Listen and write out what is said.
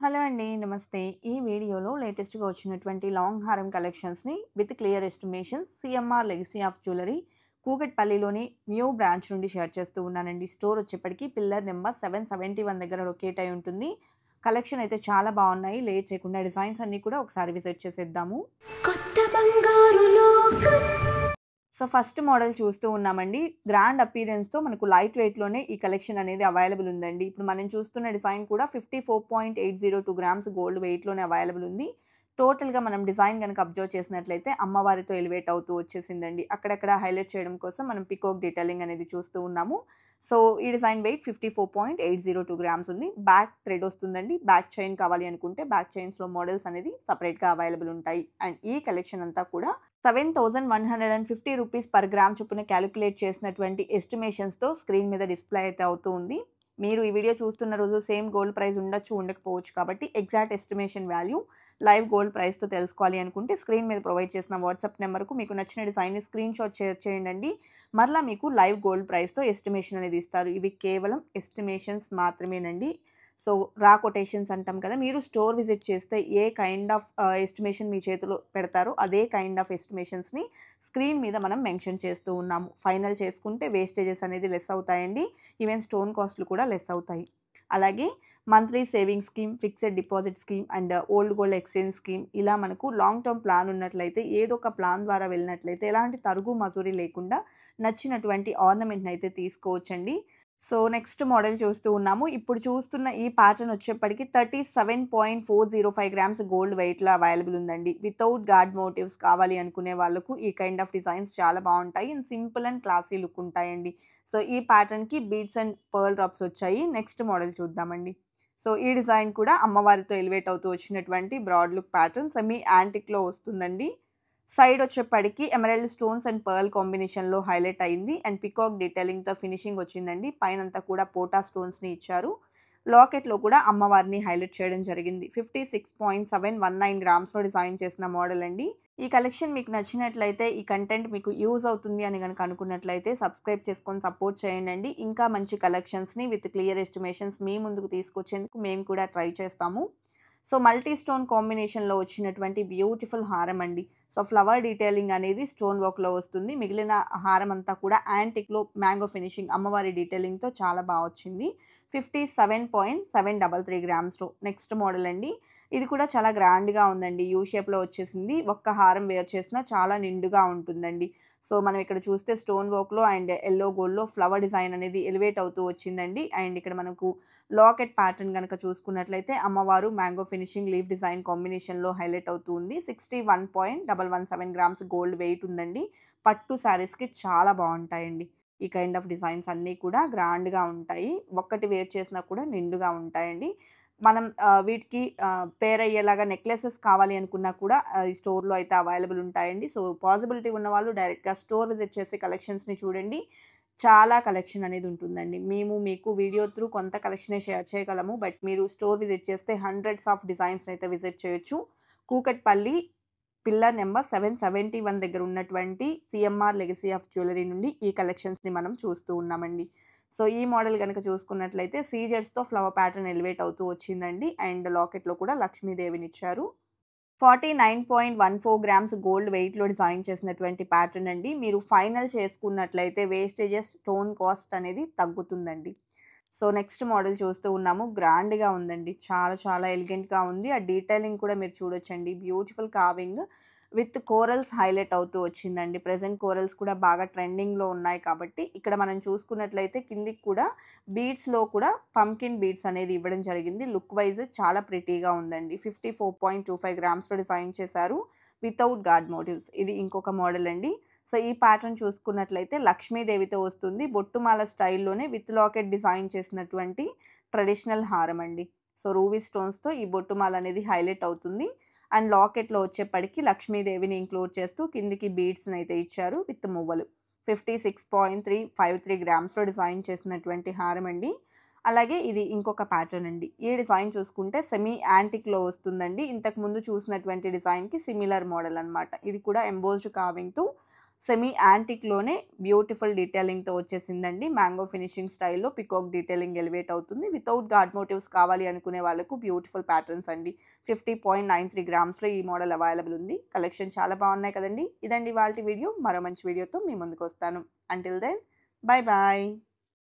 Hello అండి. నమస్తే. ఈ వీడియోలో లేటెస్ట్‌గా వచ్చినటువంటి లాంగ్ హారం కలెక్షన్స్‌ని with clear estimations CMR legacy of jewellery కూకట్పల్లిలోని న్యూ బ్రాంచ్ నుండి షేర్ చేస్తూ ఉన్నానండి. స్టోర్ వచ్చేప్పటికి పిల్లర్ నెంబర్ 771 దగ్గర లొకేట్ అయి ఉంటుంది. కలెక్షన్ అయితే చాలా బాగున్నాయి. లేట్ చేయకుండా డిజైన్స్ అన్నీ కూడా ఒకసారి విజిట్ చేసేద్దాము. కొత్త బంగారు లోకం. సో, ఫస్ట్ మోడల్ చూస్తూ ఉన్నామండి. గ్రాండ్ అపియరెన్స్‌తో మనకు లైట్ వెయిట్‌లోనే ఈ కలెక్షన్ అనేది అవైలబుల్ ఉందండి. ఇప్పుడు మనం చూస్తున్న డిజైన్ కూడా 54.802 గ్రామ్స్ గోల్డ్ వెయిట్‌లోనే అవైలబుల్ ఉంది. టోటల్‌గా మనం డిజైన్ గనక అబ్జర్వ్ చేసినట్లయితే అమ్మవారితో ఎలివేట్ అవుతూ వచ్చేసిందండి. అక్కడక్కడ హైలైట్ చేయడం కోసం మనం పికాక్ డీటెయిలింగ్ అనేది చూస్తూ ఉన్నాము. సో, ఈ డిజైన్ వెయిట్ 54.802 గ్రామ్స్ ఉంది. బ్యాక్ థ్రెడ్ వస్తుందండి. బ్యాక్ చైన్ కావాలి అనుకుంటే బ్యాక్ చైన్స్‌లో మోడల్స్ అనేది సెపరేట్‌గా అవైలబుల్ ఉంటాయి. అండ్ ఈ కలెక్షన్ అంతా కూడా 7,150 రూపీస్ పర్ గ్రామ్ చొప్పున క్యాలిక్యులేట్ చేసినటువంటి ఎస్టిమేషన్స్‌తో స్క్రీన్ మీద డిస్‌ప్లే అయితే అవుతూ ఉంది. మీరు ఈ వీడియో చూస్తున్న రోజు సేమ్ గోల్డ్ ప్రైస్ ఉండొచ్చు, ఉండకపోవచ్చు కాబట్టి exact estimation value live gold ప్రైస్‌తో తెలుసుకోవాలి అనుకుంటే స్క్రీన్ మీద ప్రొవైడ్ చేసిన వాట్సాప్ నెంబర్‌కు మీకు నచ్చిన డిజైన్‌ని స్క్రీన్‌షాట్ షేర్ చేయండండి. మరలా మీకు లైవ్ గోల్డ్ ప్రైస్‌తో ఎస్టిమేషన్ అనేది ఇస్తారు. ఇవి కేవలం ఎస్టిమేషన్స్ మాత్రమేనండి. సో, రా కొటేషన్స్ అంటాం కదా! మీరు స్టోర్ విజిట్ చేస్తే ఏ కైండ్ ఆఫ్ ఎస్టిమేషన్ మీ చేతిలో పెడతారో అదే కైండ్ ఆఫ్ ఎస్టిమేషన్స్‌ని స్క్రీన్ మీద మనం మెన్షన్ చేస్తూ ఉన్నాము. ఫైనల్ చేసుకుంటే వేస్టేజెస్ అనేది లెస్ అవుతాయండి. ఈవెన్ స్టోన్ కాస్ట్‌లు కూడా లెస్ అవుతాయి. అలాగే monthly saving scheme, fixed deposit scheme and old gold exchange scheme ఇలా మనకు లాంగ్ టర్మ్ ప్లాన్ ఉన్నట్లయితే ఏదో ఒక ప్లాన్ ద్వారా వెళ్ళినట్లయితే ఎలాంటి తరుగు మజూరీ లేకుండా నచ్చినటువంటి ఆర్నమెంట్‌ని అయితే తీసుకోవచ్చండి. సో, నెక్స్ట్ మోడల్ చూస్తూ ఉన్నాము. ఇప్పుడు చూస్తున్న ఈ ప్యాటర్న్ వచ్చేప్పటికి 37.405 గ్రామ్స్ గోల్డ్ వెయిట్‌లో అవైలబుల్ ఉందండి. వితౌట్ గార్డ్ మోటివ్స్ కావాలి అనుకునే వాళ్ళకు ఈ కైండ్ ఆఫ్ డిజైన్స్ చాలా బావుంటాయి. And simple and classy look ఉంటాయండి. సో, ఈ ప్యాటర్న్‌కి బీడ్స్ అండ్ పర్ల్ డ్రాప్స్ వచ్చాయి. నెక్స్ట్ మోడల్ చూద్దామండి. సో, ఈ డిజైన్ కూడా అమ్మవారితో ఎలివేట్ అవుతూ వచ్చినటువంటి బ్రాడ్ లుక్ ప్యాటర్న్ సెమీ యాంటిక్‌లో వస్తుందండి. సైడ్ వచ్చేప్పటికి ఎమరాల్డ్ స్టోన్స్ అండ్ పర్ల్ కాంబినేషన్‌లో హైలైట్ అయింది. అండ్ పికాక్ డీటెయిలింగ్‌తో ఫినిషింగ్ వచ్చిందండి. పైనంతా కూడా పోటా స్టోన్స్‌ని ఇచ్చారు. లాకెట్‌లో కూడా అమ్మవారిని హైలైట్ చేయడం జరిగింది. 56.719 గ్రామ్స్‌లో డిజైన్ చేసిన మోడల్ అండి. ఈ కలెక్షన్ మీకు నచ్చినట్లయితే, ఈ కంటెంట్ మీకు యూజ్ అవుతుంది అని గనక అనుకున్నట్లయితే సబ్స్క్రైబ్ చేసుకొని సపోర్ట్ చేయండండి. ఇంకా మంచి కలెక్షన్స్‌ని విత్ క్లియర్ ఎస్టిమేషన్స్ మీ ముందుకు తీసుకొచ్చేందుకు మేము కూడా ట్రై చేస్తాము. సో, మల్టీ స్టోన్ కాంబినేషన్‌లో వచ్చినటువంటి బ్యూటిఫుల్ హారం అండి. సో, ఫ్లవర్ డీటెయిలింగ్ అనేది స్టోన్ వర్క్‌లో వస్తుంది. మిగిలిన హారం అంతా కూడా యాంటిక్‌లో మ్యాంగో ఫినిషింగ్ అమ్మవారి డీటెయిలింగ్‌తో చాలా బా వచ్చింది. 57.733 గ్రామ్స్‌లో. నెక్స్ట్ మోడల్ అండి. ఇది కూడా చాలా గ్రాండ్‌గా ఉందండి. యూ షేప్‌లో వచ్చేసింది. ఒక్క హారం వేర్ చేసినా చాలా నిండుగా ఉంటుందండి. సో, మనం ఇక్కడ చూస్తే స్టోన్ వర్క్‌లో అండ్ యెల్లో గోల్డ్‌లో ఫ్లవర్ డిజైన్ అనేది ఎలివేట్ అవుతూ వచ్చిందండి. అండ్ ఇక్కడ మనకు లాకెట్ ప్యాటర్న్ గనక చూసుకున్నట్లయితే అమ్మవారు మ్యాంగో ఫినిషింగ్ లీఫ్ డిజైన్ కాంబినేషన్‌లో హైలైట్ అవుతూ ఉంది. 61.117 గ్రామ్స్ గోల్డ్ వెయిట్ ఉందండి. పట్టు శారీస్‌కి చాలా బావుంటాయండి. ఈ కైండ్ ఆఫ్ డిజైన్స్ అన్నీ కూడా గ్రాండ్‌గా ఉంటాయి. ఒక్కటి వేర్ చేసినా కూడా నిండుగా ఉంటాయండి. మనం వీటికి పేర్ అయ్యేలాగా నెక్లెసెస్ కావాలి అనుకున్నా కూడా ఈ స్టోర్‌లో అయితే అవైలబుల్ ఉంటాయండి. సో, పాసిబిలిటీ ఉన్నవాళ్ళు డైరెక్ట్‌గా స్టోర్ విజిట్ చేసి కలెక్షన్స్‌ని చూడండి. చాలా కలెక్షన్ అనేది ఉంటుందండి. మేము మీకు వీడియో త్రూ కొంత కలెక్షనే షేర్ చేయగలము. బట్ మీరు స్టోర్ విజిట్ చేస్తే హండ్రెడ్స్ ఆఫ్ డిజైన్స్‌నైతే విజిట్ చేయొచ్చు. కూకట్పల్లి పిల్లర్ నంబర్ 771 దగ్గర ఉన్నటువంటి సీఎంఆర్ లెగసీ ఆఫ్ జ్యువెలరీ నుండి ఈ కలెక్షన్స్‌ని మనం చూస్తూ ఉన్నామండి. సో, ఈ మోడల్ గనక చూసుకున్నట్లయితే సీజర్స్‌తో ఫ్లవర్ ప్యాటర్న్ ఎలివేట్ అవుతూ వచ్చిందండి. అండ్ లాకెట్‌లో కూడా లక్ష్మీదేవినిచ్చారు. 49.14 గ్రామ్స్ గోల్డ్ వెయిట్‌లో డిజైన్ చేసినటువంటి ప్యాటర్న్ అండి. మీరు ఫైనల్ చేసుకున్నట్లయితే వేస్టేజెస్, స్టోన్ కాస్ట్ అనేది తగ్గుతుందండి. సో, నెక్స్ట్ మోడల్ చూస్తూ ఉన్నాము. గ్రాండ్‌గా ఉందండి. చాలా చాలా ఎలిగెంట్‌గా ఉంది. ఆ డీటెయిలింగ్ కూడా మీరు చూడొచ్చండి. Beautiful carving with corals highlight అవుతూ వచ్చిందండి. ప్రెజెంట్ కోరల్స్ కూడా బాగా ట్రెండింగ్‌లో ఉన్నాయి కాబట్టి ఇక్కడ మనం చూసుకున్నట్లయితే కిందికి కూడా బీడ్స్‌లో కూడా పంకిన్ బీడ్స్ అనేది ఇవ్వడం జరిగింది. లుక్ వైస్ చాలా ప్రిటీగా ఉందండి. 54.25 గ్రామ్స్‌లో డిజైన్ చేశారు. Without guard motifs. ఇది ఇంకొక మోడల్ అండి. సో, ఈ ప్యాటర్న్ చూసుకున్నట్లయితే లక్ష్మీదేవితో వస్తుంది. బొట్టుమాల స్టైల్‌లోనే విత్ లాకెట్ డిజైన్ చేసినటువంటి ట్రెడిషనల్ హారం అండి. సో, రూబీ స్టోన్స్‌తో ఈ బొట్టుమాల అనేది హైలైట్ అవుతుంది. అండ్ లాకెట్‌లో వచ్చేప్పటికి లక్ష్మీదేవిని ఇంక్లూడ్ చేస్తూ కిందికి బీడ్స్‌నైతే ఇచ్చారు విత్ మువ్వలు. 56.353 గ్రామ్స్‌లో డిజైన్ చేసినటువంటి హారం అండి. అలాగే ఇది ఇంకొక ప్యాటర్న్ అండి. ఈ డిజైన్ చూసుకుంటే సెమీ యాంటిక్‌లో వస్తుందండి. ఇంతకుముందు చూసినటువంటి డిజైన్‌కి సిమిలర్ మోడల్ అన్నమాట. ఇది కూడా ఎంబోస్డ్ కార్వింగ్‌తో సెమీ యాంటిక్‌లోనే బ్యూటిఫుల్ డీటెయిలింగ్‌తో వచ్చేసిందండి. మ్యాంగో ఫినిషింగ్ స్టైల్‌లో పికాక్ డీటెయిలింగ్ ఎలివేట్ అవుతుంది. వితౌట్ గార్డ్ మోటివ్స్ కావాలి అనుకునే వాళ్ళకు బ్యూటిఫుల్ ప్యాటర్న్స్ అండి. 50.93 గ్రామ్స్‌లో ఈ మోడల్ అవైలబుల్ ఉంది. కలెక్షన్ చాలా బాగున్నాయి కదండీ! ఇదండి ఇవాల్టి వీడియో. మరో మంచి వీడియోతో మీ ముందుకొస్తాను. Until then bye by.